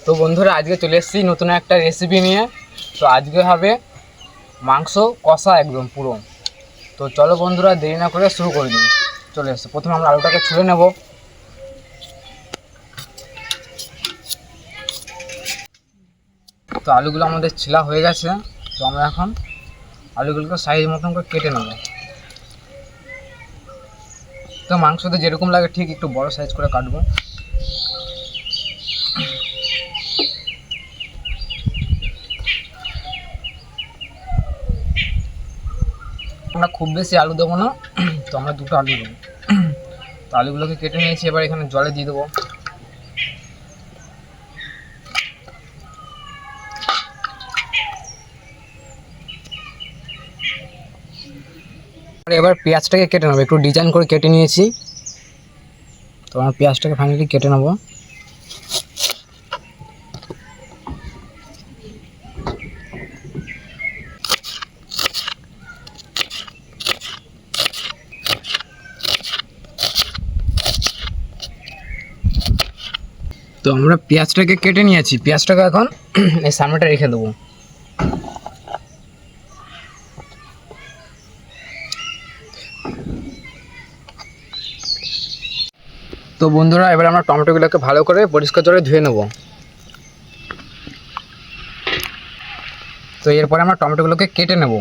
তো বন্ধুরা আজকে চলে এসেছি নতুন একটা রেসিপি নিয়ে। তো আজকে হবে মাংস কষা একদম পুরো। তো চলো বন্ধুরা দেরি না করে শুরু করে দিই। চলে এসেছে, প্রথমে আমরা আলুটাকে ছুলে নেব। তো আলুগুলো আমাদের ছিলা হয়ে গেছে। তো আমরা এখন আলুগুলোকে সাইজ মতন করে কেটে নেব। তো মাংসতে যেরকম লাগে ঠিক একটু বড় সাইজ করে কাটবো। আমরা খুব বেশি আলু দেবো না, তো আমরা দুটো আলু দেবো। তো আলুগুলোকে কেটে নিয়েছি, এবার এখানে জলে দিয়ে দেবো। এবার পেঁয়াজটাকে কেটে নেবো, একটু ডিজাইন করে কেটে নিয়েছি। তো আমরা পেঁয়াজটাকে ফাইনালি কেটে নেবো। তো আমরা পেঁয়াজটাকে কেটে নিয়েছি, পেঁয়াজটাকে এখন এই সামনেটা রেখে দেবো। তো বন্ধুরা এবার আমরা টমেটোগুলোকে ভালো করে পরিষ্কার জলে ধুয়ে নেব। তো এরপরে আমরা টমেটোগুলোকে কেটে নেব।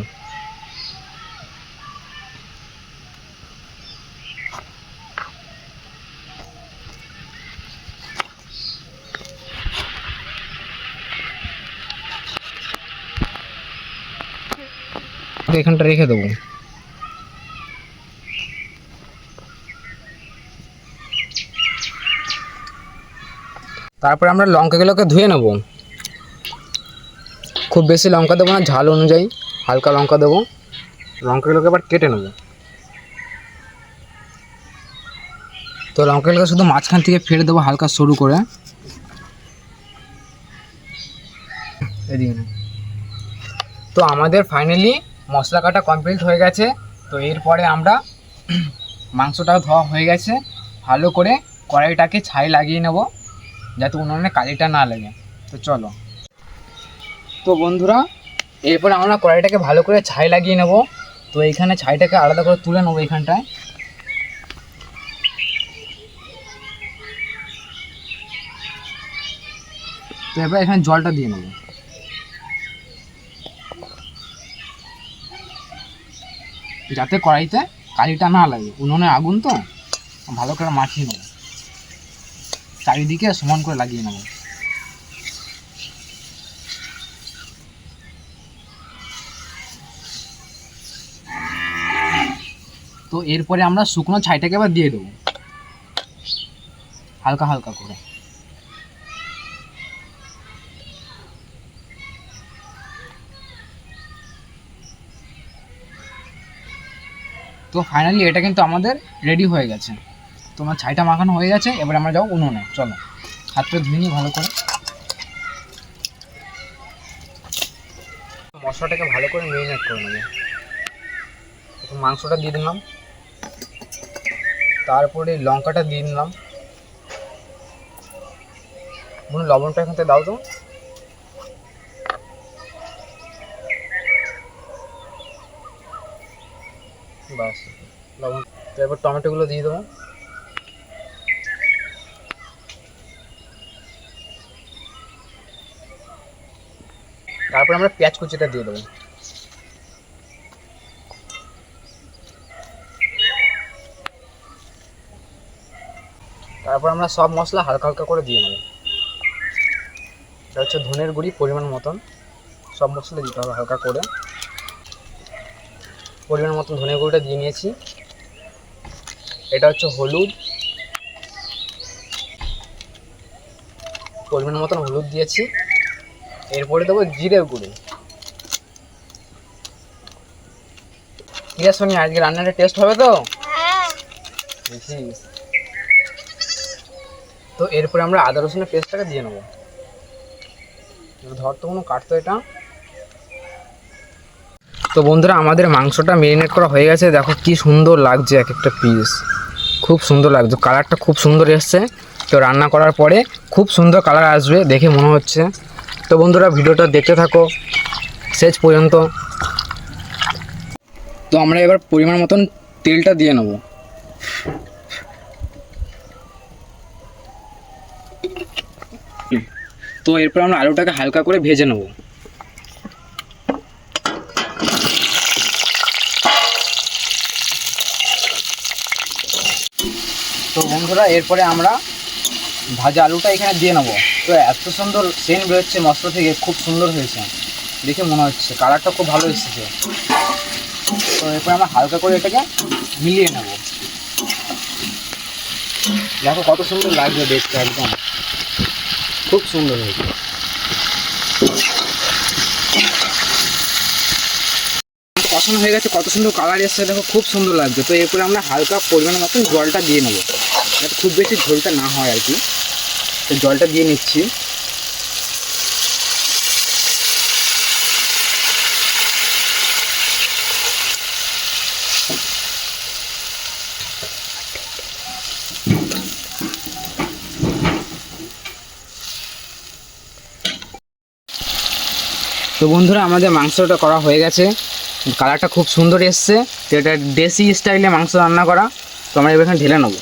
এখানটা রেখে দেবো। তারপরে আমরা লঙ্কাগুলোকে ধুয়ে নেব। খুব বেশি লঙ্কা দেবো না, ঝাল অনুযায়ী হালকা লঙ্কা দেবো। লঙ্কাগুলোকে এবার কেটে নেব। তো লঙ্কাগুলোকে শুধু মাঝখান থেকে ফেলে দেবো হালকা সরু করে। এদিকে তো আমাদের ফাইনালি মশলা কাটা কমপ্লিট হয়ে গেছে। তো এরপরে আমরা মাংসটাও ধোয়া হয়ে গেছে, ভালো করে কড়াইটাকে ছাই লাগিয়ে নেব যাতে উনুনে কালিটা না লাগে। তো চলো, তো বন্ধুরা এরপরে আমরা কড়াইটাকে ভালো করে ছাই লাগিয়ে নেব। তো এইখানে ছাইটাকে আলাদা করে তুলে নেবো এইখানটায়। তো এবার এখানে জলটা দিয়ে নেব। যাতে কড়াইতে কালিটা না লাগে, উনুনে আগুন তো ভালো করে মাখিয়ে নেব, চারিদিকে সমান করে লাগিয়ে নেব। তো এরপরে আমরা শুকনো ছাইটাকে এবার দিয়ে দেবো হালকা হালকা করে। তো ফাইনালি এটা কিন্তু আমাদের রেডি হয়ে গেছে। তো আমার ছাইটা মাখানো হয়ে গেছে, এবার আমরা যাবো উনুনে। চলো হাতটা ধুয়ে নিই ভালো করে। মশলাটাকে ভালো করে মেরিনেট করে নেব। মাংসটা দিয়ে দিলাম, তারপরে লঙ্কাটা দিয়ে দিলাম। লবণটা এখান থেকে দাও তো। বাস লবণ। তো এবার টমেটোগুলো দিয়ে দেবো। তারপরে আমরা পেঁয়াজ কুচিটা দিয়ে দেবো। তারপর আমরা সব মশলা হালকা হালকা করে দিয়ে নেব। এটা হচ্ছে ধনের গুঁড়ি পরিমাণ মতন, সব মশলা দিতে হবে হালকা করে। পরিমাণ মতন ধনের গুঁড়িটা দিয়ে নিয়েছি। এটা হচ্ছে হলুদ, পরিমাণ মতন হলুদ দিয়েছি। এরপরে দেবো জিরের গুঁড়ি। কিরা শোনি আজকে রান্নাটা টেস্ট হবে তো? তো এরপরে আমরা আদা রসুনের পেস্টটাকে দিয়ে নেবো। ধর তো কোনো কাটতো এটা। তো বন্ধুরা আমাদের মাংসটা মেরিনেট করা হয়ে গেছে। দেখো কি সুন্দর লাগছে এক একটা পিস, খুব সুন্দর লাগছে, কালারটা খুব সুন্দর এসছে। তো রান্না করার পরে খুব সুন্দর কালার আসবে দেখে মনে হচ্ছে। তো বন্ধুরা ভিডিওটা দেখতে থাকো শেষ পর্যন্ত। তো আমরা এবার পরিমাণ মতন তেলটা দিয়ে নেব। তো এরপর আমরা আলুটাকে হালকা করে ভেজে নেব। তো বন্ধুরা এরপরে আমরা ভাজা আলুটা এখানে দিয়ে নেবো। তো এত সুন্দর সেন্ট বেরোচ্ছে মশলা থেকে, খুব সুন্দর হয়েছে দেখে মনে হচ্ছে, কালারটা খুব ভালো এসেছে। তো এরপরে আমরা হালকা করে এটাকে মিলিয়ে নেব। দেখো কত সুন্দর লাগবে দেখতে, একদম খুব সুন্দর হয়েছে। কষানো হয়ে গেছে, কত সুন্দর কালার এসছে দেখো, খুব সুন্দর লাগছে। তো এরপরে আমরা হালকা পরিমাণ মতন জলটা দিয়ে নেবো, যাতে খুব বেশি ঝোলটা না হয় আর কি। তো জলটা দিয়ে নিচ্ছি। তো বন্ধুরা আমাদের মাংসটা করা হয়ে গেছে, কালারটা খুব সুন্দর এসছে। তো এটা দেশি স্টাইলে মাংস রান্না করা। তো আমরা এবার এখানে ঢেলে নেবো।